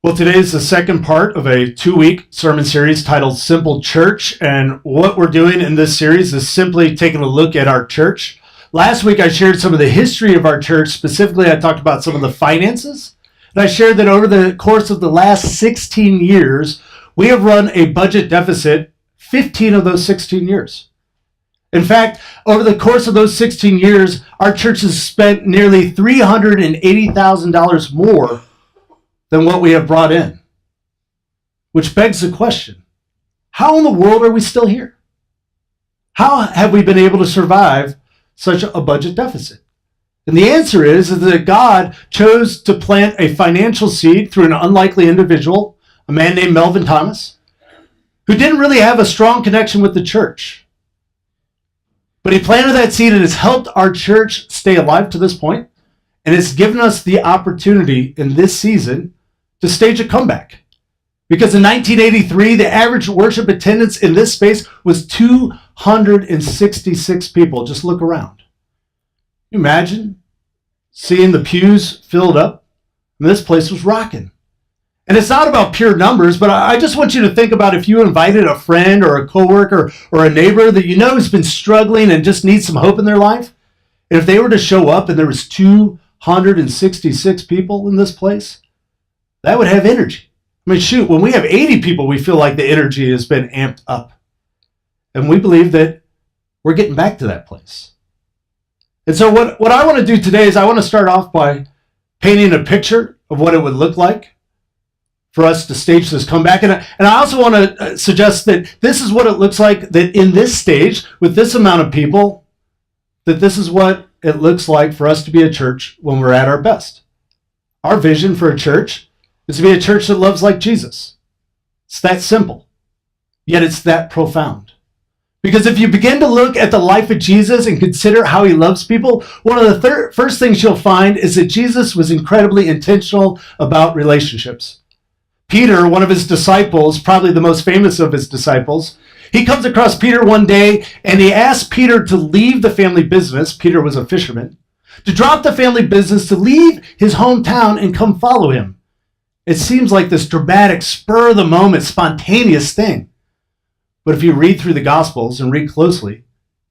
Well, today is the second part of a 2-week sermon series titled Simple Church. And what we're doing in this series is simply taking a look at our church. Last week, I shared some of the history of our church. Specifically, I talked about some of the finances. And I shared that over the course of the last 16 years, we have run a budget deficit 15 of those 16 years. In fact, over the course of those 16 years, our church has spent nearly $380,000 more than what we have brought in. Which begs the question, how in the world are we still here? How have we been able to survive such a budget deficit? And the answer is that God chose to plant a financial seed through an unlikely individual, a man named Melvin Thomas, who didn't really have a strong connection with the church. But he planted that seed and has helped our church stay alive to this point, and it's given us the opportunity in this season to stage a comeback. Because in 1983, the average worship attendance in this space was 266 people. Just look around. Can you imagine seeing the pews filled up? And this place was rocking. And it's not about pure numbers, but I just want you to think about if you invited a friend or a coworker or a neighbor that you know has been struggling and just needs some hope in their life. And if they were to show up and there was 266 people in this place, that would have energy. I mean, shoot, when we have 80 people, we feel like the energy has been amped up. And we believe that we're getting back to that place. And so what I want to do today is I want to start off by painting a picture of what it would look like for us to stage this comeback. And I also want to suggest that this is what it looks like, that in this stage, with this amount of people, that this is what it looks like for us to be a church when we're at our best. Our vision for a church is to be a church that loves like Jesus. It's that simple, yet it's that profound. Because if you begin to look at the life of Jesus and consider how he loves people, one of the first things you'll find is that Jesus was incredibly intentional about relationships. Peter, one of his disciples, probably the most famous of his disciples, he comes across Peter one day and he asks Peter to leave the family business. Peter was a fisherman. To drop the family business, to leave his hometown and come follow him. It seems like this dramatic, spur-of-the-moment, spontaneous thing. But if you read through the Gospels and read closely,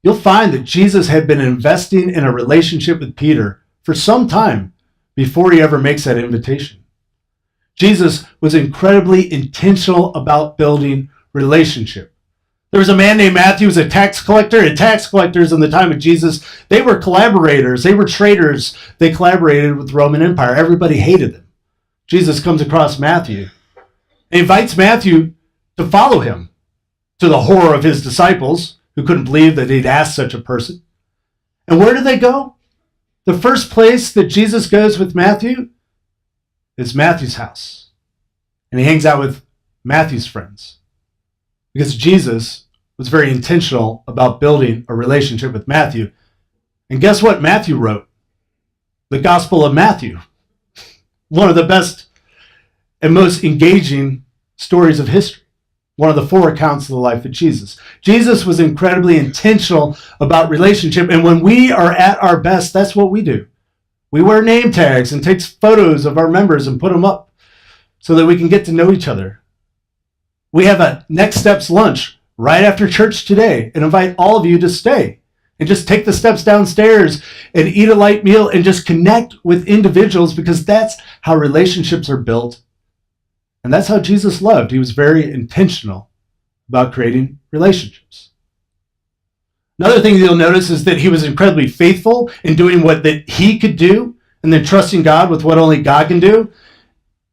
you'll find that Jesus had been investing in a relationship with Peter for some time before he ever makes that invitation. Jesus was incredibly intentional about building relationship. There was a man named Matthew who was a tax collector, and tax collectors in the time of Jesus, they were collaborators, they were traitors, they collaborated with the Roman Empire. Everybody hated them. Jesus comes across Matthew and invites Matthew to follow him, to the horror of his disciples who couldn't believe that he'd asked such a person. And where do they go? The first place that Jesus goes with Matthew is Matthew's house. And he hangs out with Matthew's friends because Jesus was very intentional about building a relationship with Matthew. And guess what Matthew wrote? The Gospel of Matthew. One of the best and most engaging stories of history. One of the 4 accounts of the life of Jesus. Jesus was incredibly intentional about relationship. And when we are at our best, that's what we do. We wear name tags and take photos of our members and put them up so that we can get to know each other. We have a Next Steps lunch right after church today and invite all of you to stay. And just take the steps downstairs and eat a light meal and just connect with individuals, because that's how relationships are built. And that's how Jesus loved. He was very intentional about creating relationships. Another thing you'll notice is that he was incredibly faithful in doing what that he could do and then trusting God with what only God can do.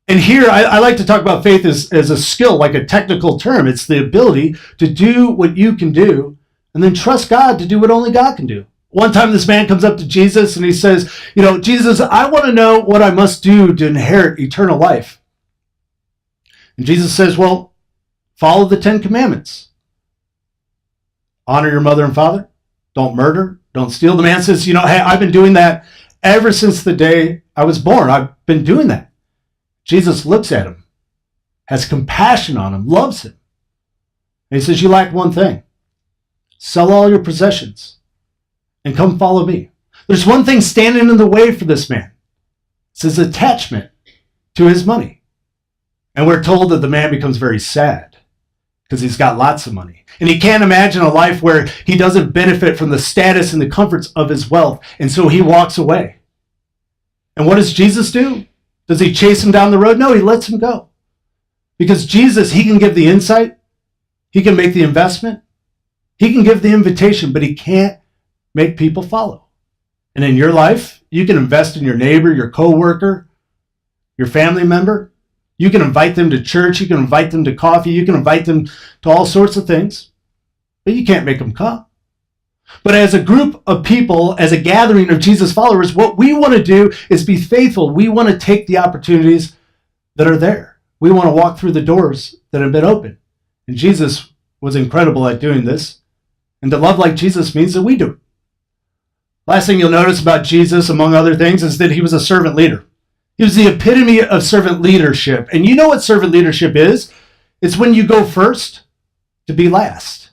And here, I like to talk about faith as a skill, like a technical term. It's the ability to do what you can do and then trust God to do what only God can do. One time this man comes up to Jesus and he says, Jesus, I want to know what I must do to inherit eternal life. And Jesus says, well, follow the 10 commandments. Honor your mother and father. Don't murder. Don't steal. The man says, hey, I've been doing that ever since the day I was born. I've been doing that. Jesus looks at him, has compassion on him, loves him. And he says, you lack one thing. Sell all your possessions and come follow me. There's one thing standing in the way for this man. It's his attachment to his money. And we're told that the man becomes very sad because he's got lots of money. And he can't imagine a life where he doesn't benefit from the status and the comforts of his wealth. And so he walks away. And what does Jesus do? Does he chase him down the road? No, he lets him go. Because Jesus, he can give the insight. He can make the investment. He can give the invitation, but he can't make people follow. And in your life, you can invest in your neighbor, your coworker, your family member. You can invite them to church. You can invite them to coffee. You can invite them to all sorts of things, but you can't make them come. But as a group of people, as a gathering of Jesus followers, what we want to do is be faithful. We want to take the opportunities that are there. We want to walk through the doors that have been opened. And Jesus was incredible at doing this. And to love like Jesus means that we do it. Last thing you'll notice about Jesus, among other things, is that he was a servant leader. He was the epitome of servant leadership. And you know what servant leadership is? It's when you go first to be last.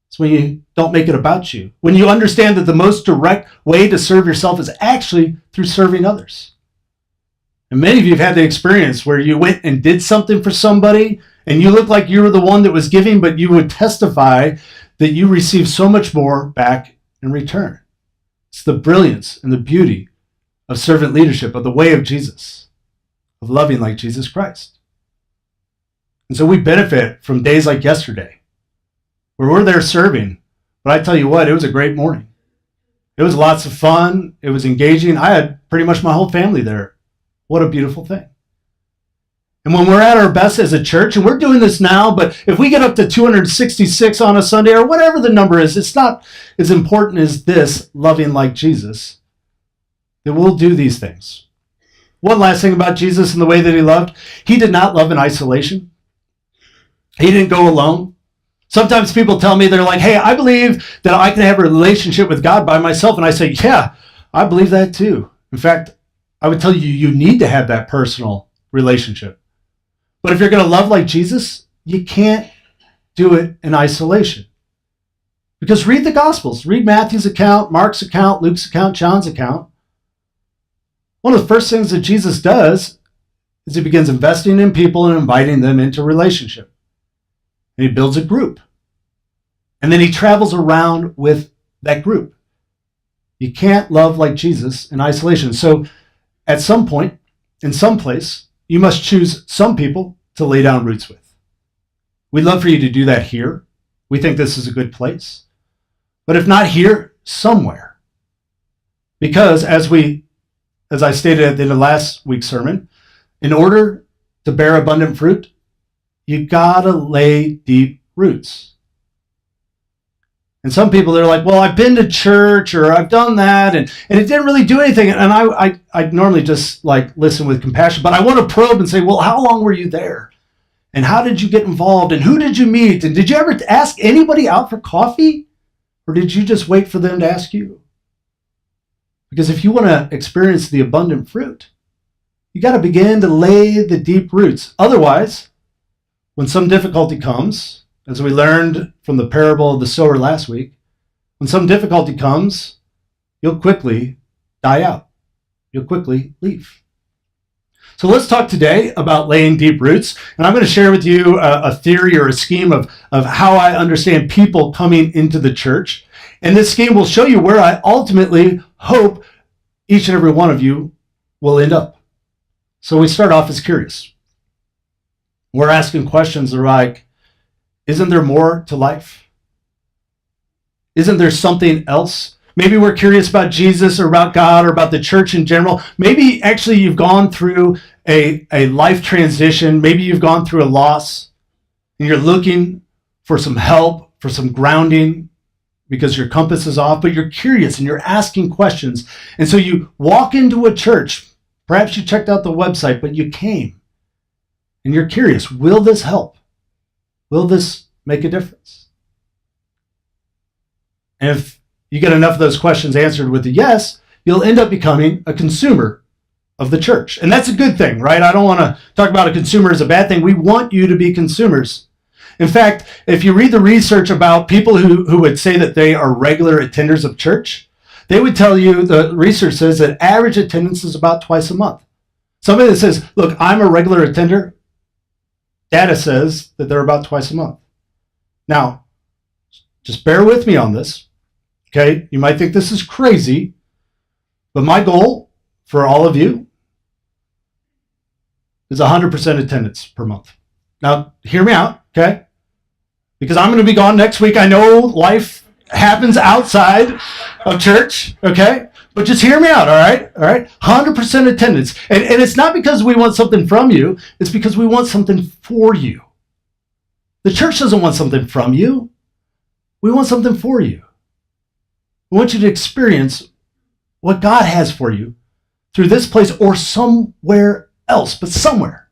It's when you don't make it about you. When you understand that the most direct way to serve yourself is actually through serving others. And many of you have had the experience where you went and did something for somebody and you looked like you were the one that was giving, but you would testify that you received so much more back in return. It's the brilliance and the beauty of servant leadership, of the way of Jesus, of loving like Jesus Christ. And so we benefit from days like yesterday, where we're there serving. But I tell you what, it was a great morning. It was lots of fun. It was engaging. I had pretty much my whole family there. What a beautiful thing. And when we're at our best as a church, and we're doing this now, but if we get up to 266 on a Sunday or whatever the number is, it's not as important as this, loving like Jesus, that we'll do these things. One last thing about Jesus and the way that he loved, he did not love in isolation. He didn't go alone. Sometimes people tell me, they're like, hey, I believe that I can have a relationship with God by myself. And I say, yeah, I believe that too. In fact, I would tell you, you need to have that personal relationship. But if you're going to love like Jesus, you can't do it in isolation. Because read the Gospels. Read Matthew's account, Mark's account, Luke's account, John's account. One of the first things that Jesus does is he begins investing in people and inviting them into relationship. And he builds a group. And then he travels around with that group. You can't love like Jesus in isolation. So at some point, in some place, you must choose some people to lay down roots with. We'd love for you to do that here. We think this is a good place. But if not here, somewhere. Because as I stated at the end of last week's sermon, in order to bear abundant fruit, you gotta lay deep roots. And some people, they're like, well, I've been to church or I've done that and it didn't really do anything. And I normally just like listen with compassion, but I want to probe and say, well, how long were you there? And how did you get involved? And who did you meet? And did you ever ask anybody out for coffee? Or did you just wait for them to ask you? Because if you want to experience the abundant fruit, you got to begin to lay the deep roots. Otherwise, when some difficulty comes, as we learned from the parable of the sower last week, when some difficulty comes, you'll quickly die out. You'll quickly leave. So let's talk today about laying deep roots. And I'm going to share with you a theory or a scheme of how I understand people coming into the church. And this scheme will show you where I ultimately hope each and every one of you will end up. So we start off as curious. We're asking questions that are like, isn't there more to life? Isn't there something else? Maybe we're curious about Jesus or about God or about the church in general. Maybe actually you've gone through a life transition. Maybe you've gone through a loss and you're looking for some help, for some grounding because your compass is off, but you're curious and you're asking questions. And so you walk into a church. Perhaps you checked out the website, but you came and you're curious. Will this help? Will this make a difference? And if you get enough of those questions answered with a yes, you'll end up becoming a consumer of the church. And that's a good thing, right? I don't want to talk about a consumer as a bad thing. We want you to be consumers. In fact, if you read the research about people who would say that they are regular attenders of church, they would tell you, the research says that average attendance is about twice a month. Somebody that says, look, I'm a regular attender, Data says that they're about twice a month. Now, just bear with me on this, okay? You might think this is crazy, but my goal for all of you is 100% attendance per month. Now, hear me out, okay? Because I'm going to be gone next week. I know life happens outside of church, okay? But just hear me out, all right? All right? 100% attendance. And it's not because we want something from you. It's because we want something for you. The church doesn't want something from you. We want something for you. We want you to experience what God has for you through this place or somewhere else, but somewhere.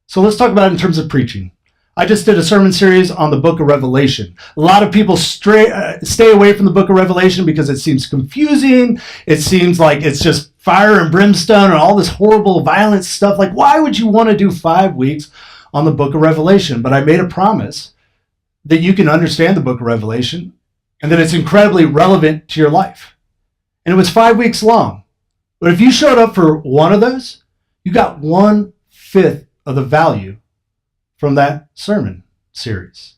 So let's talk about it in terms of preaching. I just did a sermon series on the book of Revelation. A lot of people stay away from the book of Revelation because it seems confusing. It seems like it's just fire and brimstone and all this horrible, violent stuff. Like, why would you want to do 5 weeks on the book of Revelation? But I made a promise that you can understand the book of Revelation and that it's incredibly relevant to your life. And it was 5 weeks long. But if you showed up for one of those, you got 1/5 of the value from that sermon series.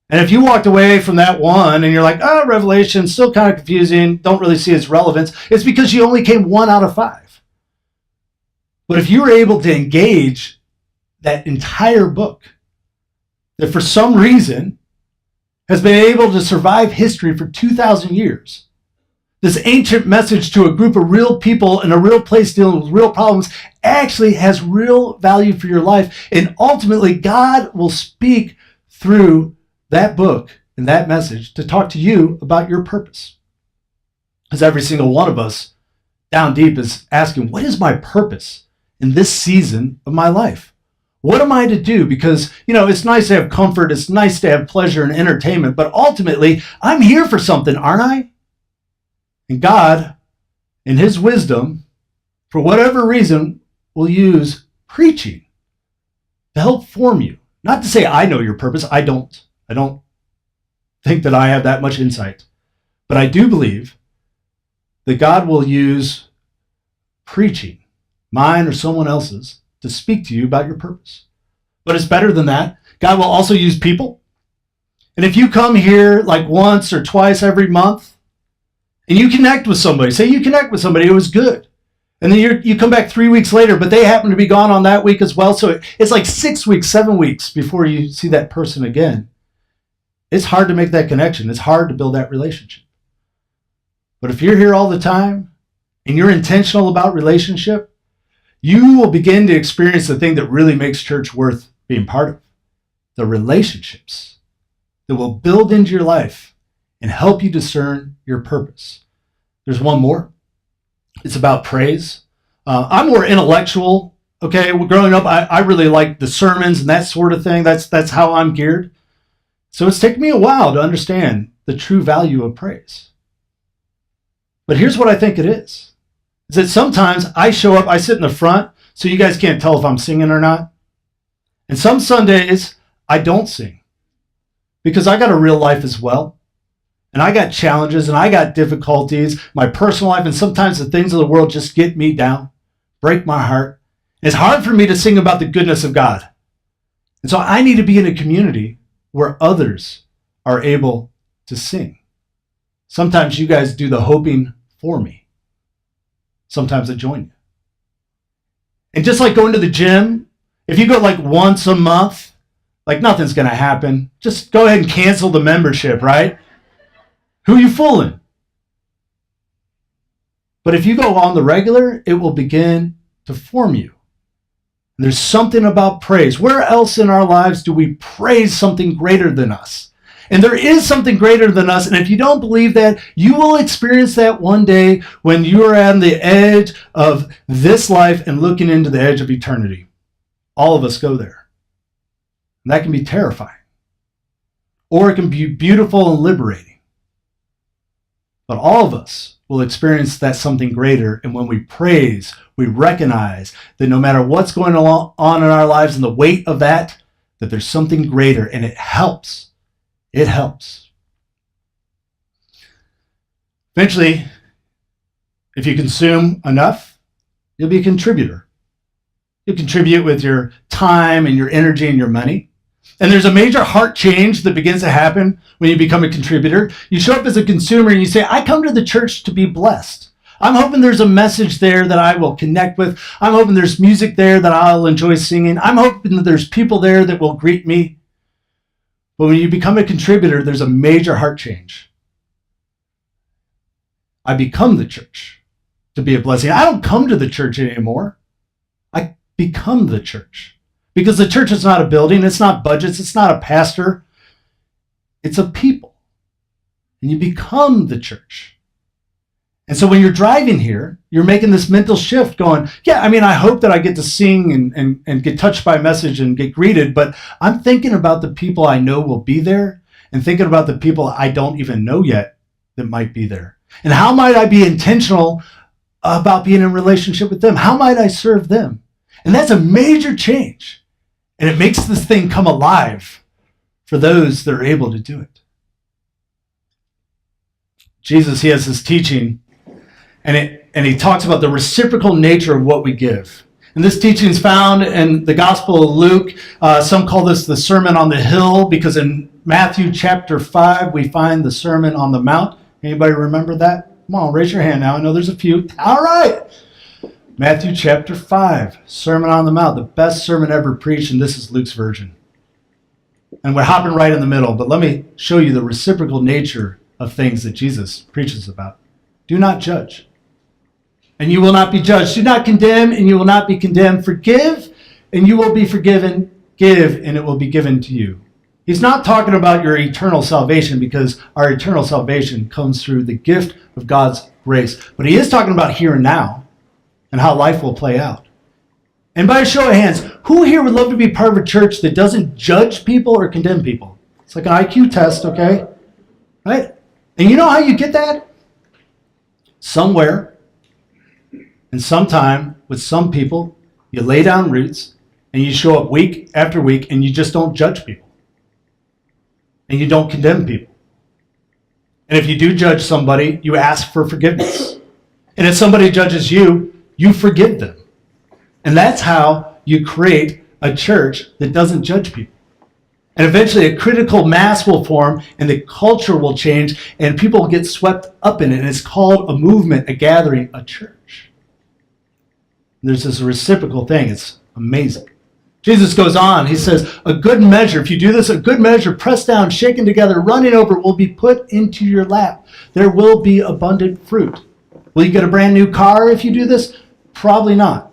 And if you walked away from that one and you're like, oh, Revelation, still kind of confusing, don't really see its relevance, it's because you only came 1 out of 5. But if you were able to engage that entire book that for some reason has been able to survive history for 2,000 years, this ancient message to a group of real people in a real place dealing with real problems actually has real value for your life. And ultimately, God will speak through that book and that message to talk to you about your purpose. Because every single one of us down deep is asking, what is my purpose in this season of my life? What am I to do? Because, it's nice to have comfort. It's nice to have pleasure and entertainment. But ultimately, I'm here for something, aren't I? And God, in his wisdom, for whatever reason, will use preaching to help form you. Not to say I know your purpose. I don't think that I have that much insight. But I do believe that God will use preaching, mine or someone else's, to speak to you about your purpose. But it's better than that. God will also use people. And if you come here like once or twice every month, and you connect with somebody, say you connect with somebody, it was good. And then you come back 3 weeks later, but they happen to be gone on that week as well. So it's like 6 weeks, 7 weeks before you see that person again. It's hard to make that connection. It's hard to build that relationship. But if you're here all the time and you're intentional about relationship, you will begin to experience the thing that really makes church worth being part of. The relationships that will build into your life and help you discern your purpose. There's one more. It's about praise. I'm more intellectual. Okay, well, growing up, I really like the sermons and that sort of thing. That's how I'm geared. So it's taken me a while to understand the true value of praise. But here's what I think it is that sometimes I show up, I sit in the front, so you guys can't tell if I'm singing or not. And some Sundays, I don't sing because I got a real life as well. And I got challenges and I got difficulties, my personal life, and sometimes the things of the world just get me down, break my heart. And it's hard for me to sing about the goodness of God. And so I need to be in a community where others are able to sing. Sometimes you guys do the hoping for me. Sometimes I join you. And just like going to the gym, if you go like once a month, like nothing's going to happen. Just go ahead and cancel the membership, right? Who are you fooling? But if you go on the regular, it will begin to form you. And there's something about praise. Where else in our lives do we praise something greater than us? And there is something greater than us. And if you don't believe that, you will experience that one day when you are on the edge of this life and looking into the edge of eternity. All of us go there. And that can be terrifying. Or it can be beautiful and liberating. But all of us will experience that something greater. And when we praise, we recognize that no matter what's going on in our lives and the weight of that there's something greater, and it helps. It helps. Eventually, if you consume enough, you'll be a contributor. You contribute with your time and your energy and your money. And there's a major heart change that begins to happen when you become a contributor. You show up as a consumer and you say, I come to the church to be blessed. I'm hoping there's a message there that I will connect with. I'm hoping there's music there that I'll enjoy singing. I'm hoping that there's people there that will greet me. But when you become a contributor, there's a major heart change. I become the church to be a blessing. I don't come to the church anymore. I become the church. Because the church is not a building, it's not budgets, it's not a pastor. It's a people. And you become the church. And so when you're driving here, you're making this mental shift going, yeah, I hope that I get to sing and get touched by a message and get greeted, but I'm thinking about the people I know will be there and thinking about the people I don't even know yet that might be there. And how might I be intentional about being in relationship with them? How might I serve them? And that's a major change. And it makes this thing come alive for those that are able to do it. Jesus, he has this teaching, and he talks about the reciprocal nature of what we give. And this teaching is found in the Gospel of Luke. Some call this the Sermon on the Hill, because in Matthew chapter 5, we find the Sermon on the Mount. Anybody remember that? Come on, raise your hand now. I know there's a few. All right. Matthew chapter 5, Sermon on the Mount, the best sermon ever preached, and this is Luke's version. And we're hopping right in the middle, but let me show you the reciprocal nature of things that Jesus preaches about. Do not judge, and you will not be judged. Do not condemn, and you will not be condemned. Forgive, and you will be forgiven. Give, and it will be given to you. He's not talking about your eternal salvation, because our eternal salvation comes through the gift of God's grace. But he is talking about here and now, and how life will play out. And by a show of hands, who here would love to be part of a church that doesn't judge people or condemn people? It's like an IQ test, okay? Right? And you know how you get that? Somewhere and sometime with some people, you lay down roots and you show up week after week and you just don't judge people. And you don't condemn people. And if you do judge somebody, you ask for forgiveness. And if somebody judges you, you forgive them. And that's how you create a church that doesn't judge people. And eventually a critical mass will form and the culture will change and people will get swept up in it. And it's called a movement, a gathering, a church. And there's this reciprocal thing. It's amazing. Jesus goes on. He says, a good measure, if you do this, a good measure, pressed down, shaken together, running over, will be put into your lap. There will be abundant fruit. Will you get a brand new car if you do this? Probably not.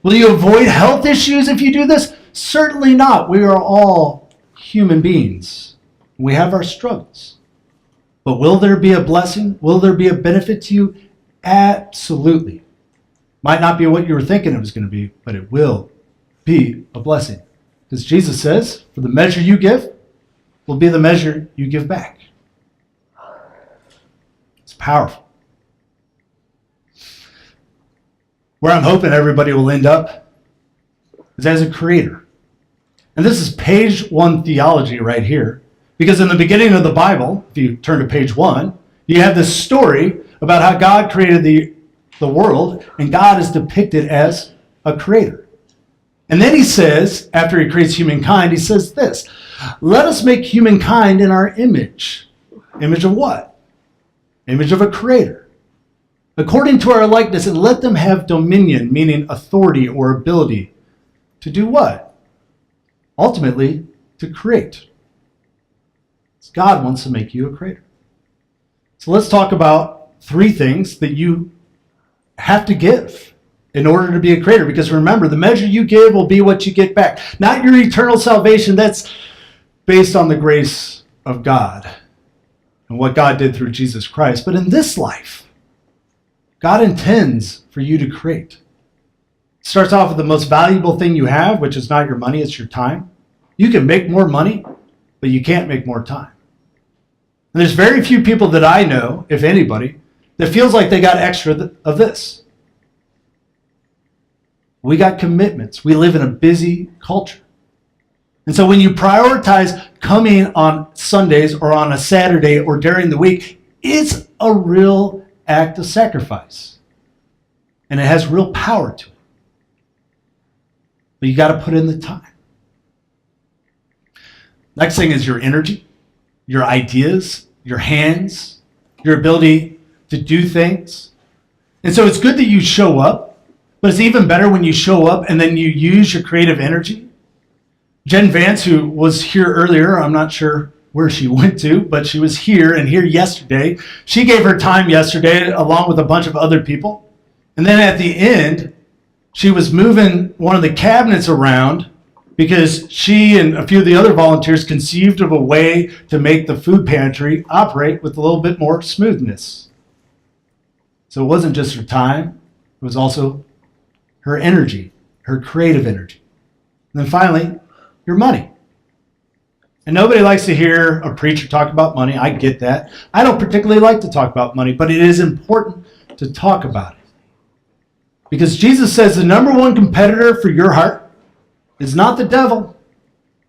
Will you avoid health issues if you do this? Certainly not. We are all human beings. We have our struggles. But will there be a blessing? Will there be a benefit to you? Absolutely. Might not be what you were thinking it was going to be, but it will be a blessing. Because Jesus says, for the measure you give will be the measure you give back. It's powerful. Where I'm hoping everybody will end up is as a creator. And this is page 1 theology right here. Because in the beginning of the Bible, if you turn to page 1, you have this story about how God created the world, and God is depicted as a creator. And then he says, after he creates humankind, he says this, let us make humankind in our image. Image of what? Image of a creator. According to our likeness, and let them have dominion, meaning authority or ability. To do what? Ultimately, to create. God wants to make you a creator. So let's talk about 3 things that you have to give in order to be a creator. Because remember, the measure you give will be what you get back. Not your eternal salvation. That's based on the grace of God and what God did through Jesus Christ. But in this life, God intends for you to create. It starts off with the most valuable thing you have, which is not your money, it's your time. You can make more money, but you can't make more time. And there's very few people that I know, if anybody, that feels like they got extra of this. We got commitments. We live in a busy culture. And so when you prioritize coming on Sundays or on a Saturday or during the week, it's a real act of sacrifice. And it has real power to it. but you got to put in the time. Next thing is your energy, your ideas, your hands, your ability to do things. And so it's good that you show up, but it's even better when you show up and then you use your creative energy. Jen Vance, who was here earlier, I'm not sure where she went to, but she was here and here yesterday. She gave her time yesterday along with a bunch of other people. And then at the end, she was moving one of the cabinets around because she and a few of the other volunteers conceived of a way to make the food pantry operate with a little bit more smoothness. So it wasn't just her time, it was also her energy, her creative energy. And then finally, your money. And nobody likes to hear a preacher talk about money. I get that. I don't particularly like to talk about money, but it is important to talk about it. Because Jesus says the number one competitor for your heart is not the devil.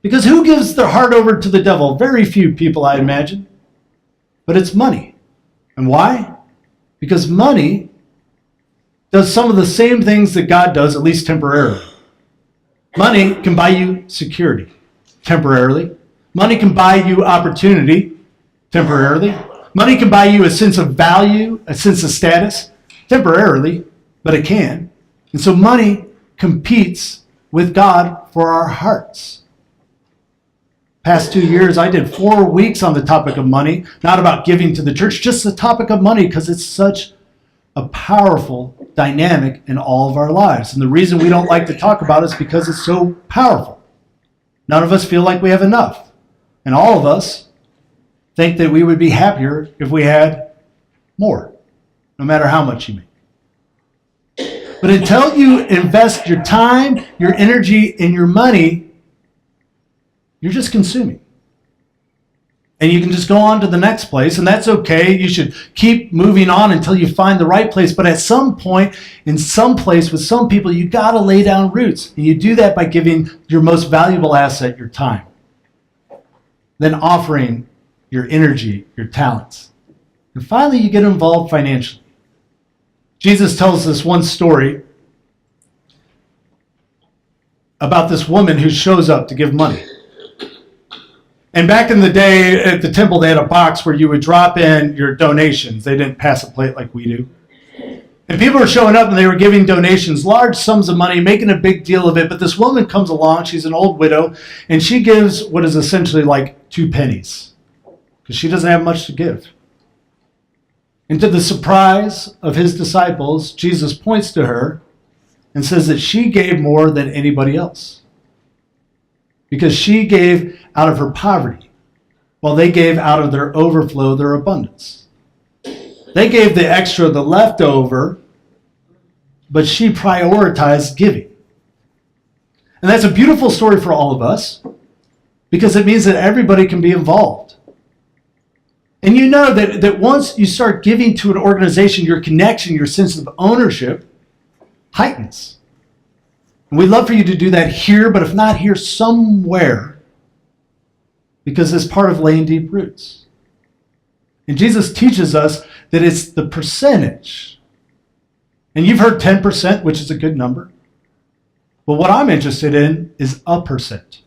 Because who gives their heart over to the devil? Very few people, I imagine. But it's money. And why? Because money does some of the same things that God does, at least temporarily. Money can buy you security, temporarily. Money can buy you opportunity, temporarily. Money can buy you a sense of value, a sense of status, temporarily, but it can. And so money competes with God for our hearts. Past 2 years, I did 4 weeks on the topic of money, not about giving to the church, just the topic of money, because it's such a powerful dynamic in all of our lives. And the reason we don't like to talk about it is because it's so powerful. None of us feel like we have enough. And all of us think that we would be happier if we had more, no matter how much you make. But until you invest your time, your energy, and your money, you're just consuming. And you can just go on to the next place, and that's okay. You should keep moving on until you find the right place. But at some point, in some place, with some people, you got to lay down roots. And you do that by giving your most valuable asset, your time. Then offering your energy, your talents. And finally, you get involved financially. Jesus tells us one story about this woman who shows up to give money. And back in the day at the temple, they had a box where you would drop in your donations. They didn't pass a plate like we do. And people were showing up and they were giving donations, large sums of money, making a big deal of it. But this woman comes along, she's an old widow, and she gives what is essentially like 2 pennies because she doesn't have much to give. And to the surprise of his disciples, Jesus points to her and says that she gave more than anybody else. Because she gave out of her poverty, while they gave out of their overflow, their abundance. They gave the extra, the leftover, but she prioritized giving. And that's a beautiful story for all of us, because it means that everybody can be involved. And you know that once you start giving to an organization, your connection, your sense of ownership heightens. And we'd love for you to do that here, but if not here, somewhere, because it's part of laying deep roots. And Jesus teaches us that it's the percentage. And you've heard 10%, which is a good number. But what I'm interested in is a percent.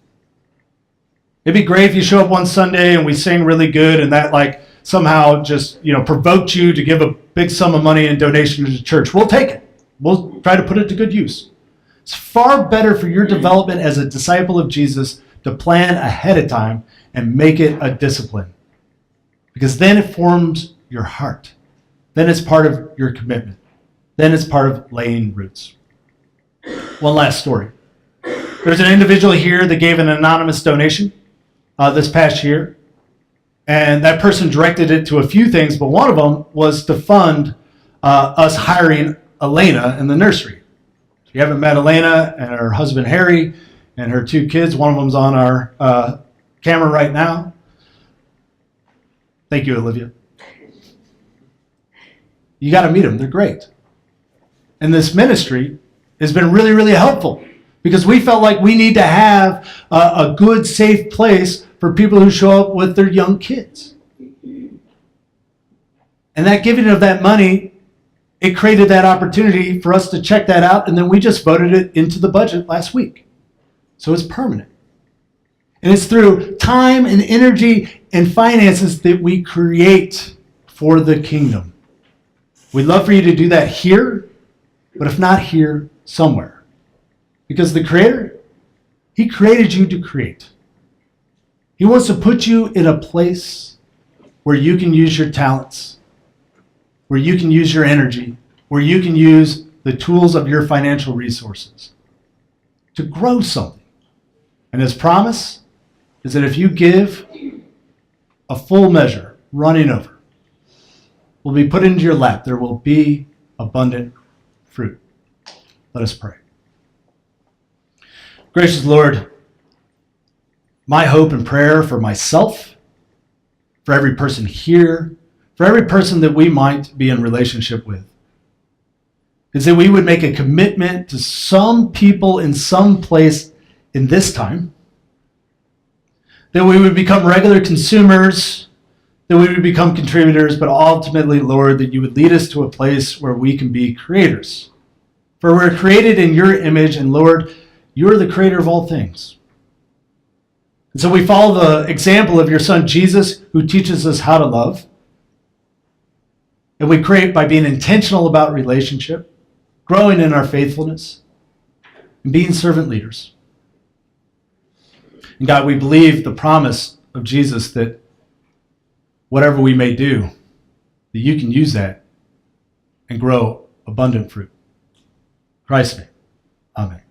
It'd be great if you show up one Sunday and we sing really good and that like somehow just, provoked you to give a big sum of money in donation to the church. We'll take it. We'll try to put it to good use. It's far better for your development as a disciple of Jesus to plan ahead of time and make it a discipline. Because then it forms your heart. Then it's part of your commitment. Then it's part of laying roots. One last story. There's an individual here that gave an anonymous donation this past year. And that person directed it to a few things, but one of them was to fund us hiring Elena in the nursery. If you haven't met Elena and her husband Harry and her 2 kids, one of them's on our camera right now. Thank you, Olivia. You got to meet them. They're great. And this ministry has been really, really helpful because we felt like we need to have a good, safe place for people who show up with their young kids. And that giving of that money, it created that opportunity for us to check that out, and then we just voted it into the budget last week. So it's permanent. And it's through time and energy and finances that we create for the kingdom. We'd love for you to do that here, but if not here, somewhere. Because the Creator, He created you to create. He wants to put you in a place where you can use your talents, where you can use your energy, where you can use the tools of your financial resources to grow something. And His promise is that if you give, a full measure, running over, will be put into your lap. There will be abundant fruit. Let us pray. Gracious Lord, my hope and prayer for myself, for every person here, for every person that we might be in relationship with, is that we would make a commitment to some people in some place in this time, that we would become regular consumers, that we would become contributors, but ultimately, Lord, that you would lead us to a place where we can be creators. For we're created in your image, and Lord, you're the creator of all things. And so we follow the example of your Son, Jesus, who teaches us how to love. And we create by being intentional about relationship, growing in our faithfulness, and being servant leaders. And God, we believe the promise of Jesus that whatever we may do, that you can use that and grow abundant fruit. In Christ's name, amen.